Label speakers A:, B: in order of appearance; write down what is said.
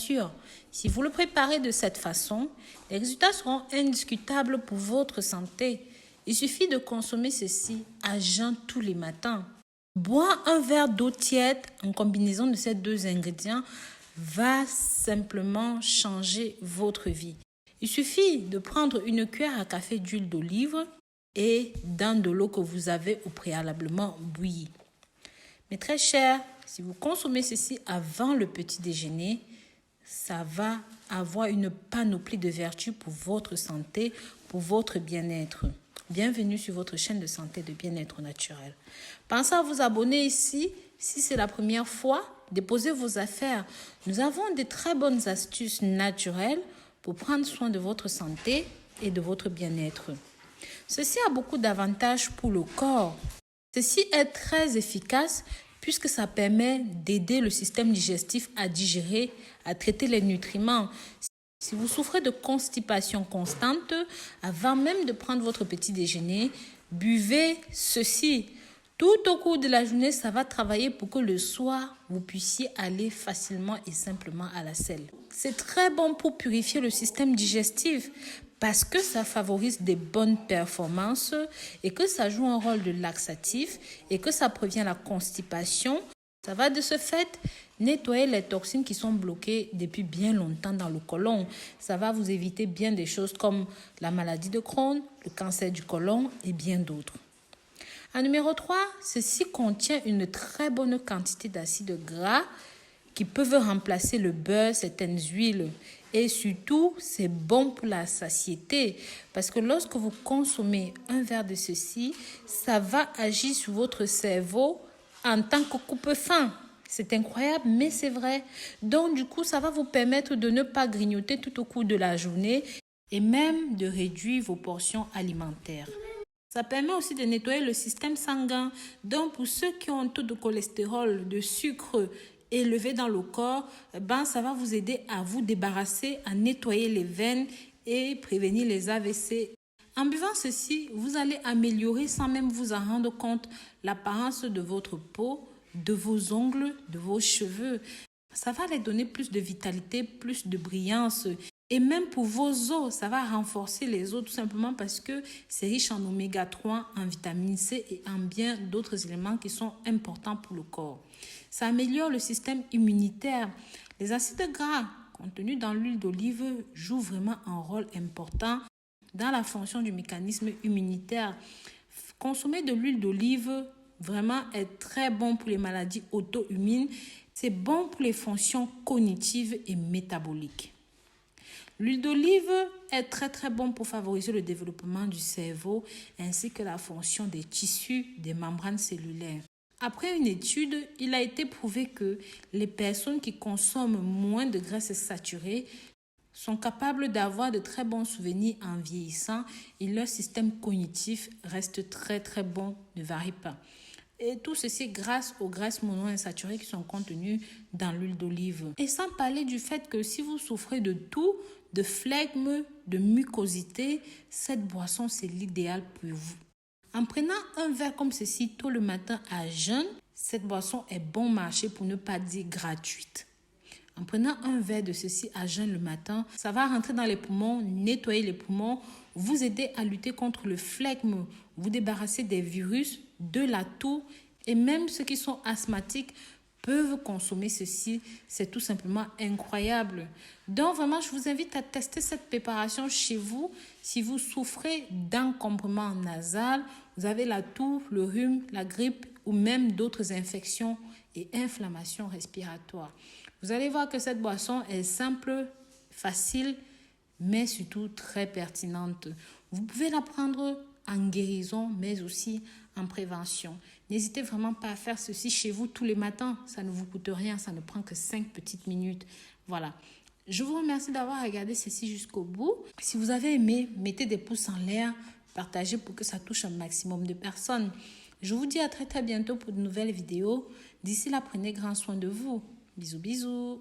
A: nature. Si vous le préparez de cette façon, les résultats seront indiscutables pour votre santé. Il suffit de consommer ceci à jeun tous les matins. Boire un verre d'eau tiède en combinaison de ces deux ingrédients va simplement changer votre vie. Il suffit de prendre une cuillère à café d'huile d'olive et dans de l'eau que vous avez au préalablement bouillie. Mais très cher, si vous consommez ceci avant le petit déjeuner, ça va avoir une panoplie de vertus pour votre santé, pour votre bien-être. Bienvenue sur votre chaîne de santé et de bien-être naturel. Pensez à vous abonner ici si c'est la première fois. Déposez vos affaires. Nous avons de très bonnes astuces naturelles pour prendre soin de votre santé et de votre bien-être. Ceci a beaucoup d'avantages pour le corps. Ceci est très efficace puisque ça permet d'aider le système digestif à digérer, à traiter les nutriments. Si vous souffrez de constipation constante, avant même de prendre votre petit déjeuner, buvez ceci. Tout au cours de la journée, ça va travailler pour que le soir, vous puissiez aller facilement et simplement à la selle. C'est très bon pour purifier le système digestif parce que ça favorise des bonnes performances et que ça joue un rôle de laxatif et que ça prévient la constipation. Ça va de ce fait nettoyer les toxines qui sont bloquées depuis bien longtemps dans le côlon. Ça va vous éviter bien des choses comme la maladie de Crohn, le cancer du côlon et bien d'autres. En numéro 3, ceci contient une très bonne quantité d'acides gras qui peuvent remplacer le beurre, certaines huiles. Et surtout, c'est bon pour la satiété parce que lorsque vous consommez un verre de ceci, ça va agir sur votre cerveau en tant que coupe-faim. C'est incroyable, mais c'est vrai. Donc, du coup, ça va vous permettre de ne pas grignoter tout au cours de la journée et même de réduire vos portions alimentaires. Ça permet aussi de nettoyer le système sanguin. Donc, pour ceux qui ont un taux de cholestérol, de sucre élevé dans le corps, ça va vous aider à vous débarrasser, à nettoyer les veines et prévenir les AVC. En buvant ceci, vous allez améliorer sans même vous en rendre compte l'apparence de votre peau, de vos ongles, de vos cheveux. Ça va les donner plus de vitalité, plus de brillance. Et même pour vos os, ça va renforcer les os tout simplement parce que c'est riche en oméga 3, en vitamine C et en bien d'autres éléments qui sont importants pour le corps. Ça améliore le système immunitaire. Les acides gras contenus dans l'huile d'olive jouent vraiment un rôle important dans la fonction du mécanisme immunitaire. Consommer de l'huile d'olive vraiment est très bon pour les maladies auto-immunes. C'est bon pour les fonctions cognitives et métaboliques. L'huile d'olive est très bon pour favoriser le développement du cerveau ainsi que la fonction des tissus, des membranes cellulaires. Après une étude, il a été prouvé que les personnes qui consomment moins de graisses saturées sont capables d'avoir de très bons souvenirs en vieillissant et leur système cognitif reste très bon, ne varie pas. Et tout ceci grâce aux graisses monoinsaturées qui sont contenues dans l'huile d'olive. Et sans parler du fait que si vous souffrez de toux, de flegme, de mucosité, cette boisson c'est l'idéal pour vous. En prenant un verre comme ceci tôt le matin à jeun, cette boisson est bon marché pour ne pas dire gratuite. En prenant un verre de ceci à jeun le matin, ça va rentrer dans les poumons, nettoyer les poumons, vous aider à lutter contre le flegme, vous débarrasser des virus, de la toux et même ceux qui sont asthmatiques peuvent consommer ceci. C'est tout simplement incroyable. Donc vraiment, je vous invite à tester cette préparation chez vous. Si vous souffrez d'encombrement nasal, vous avez la toux, le rhume, la grippe ou même d'autres infections et inflammations respiratoires. Vous allez voir que cette boisson est simple, facile, mais surtout très pertinente. Vous pouvez la prendre en guérison, mais aussi en prévention. N'hésitez vraiment pas à faire ceci chez vous tous les matins. Ça ne vous coûte rien, ça ne prend que 5 petites minutes. Voilà. Je vous remercie d'avoir regardé ceci jusqu'au bout. Si vous avez aimé, mettez des pouces en l'air, partagez pour que ça touche un maximum de personnes. Je vous dis à très bientôt pour de nouvelles vidéos. D'ici là, prenez grand soin de vous. Bisous.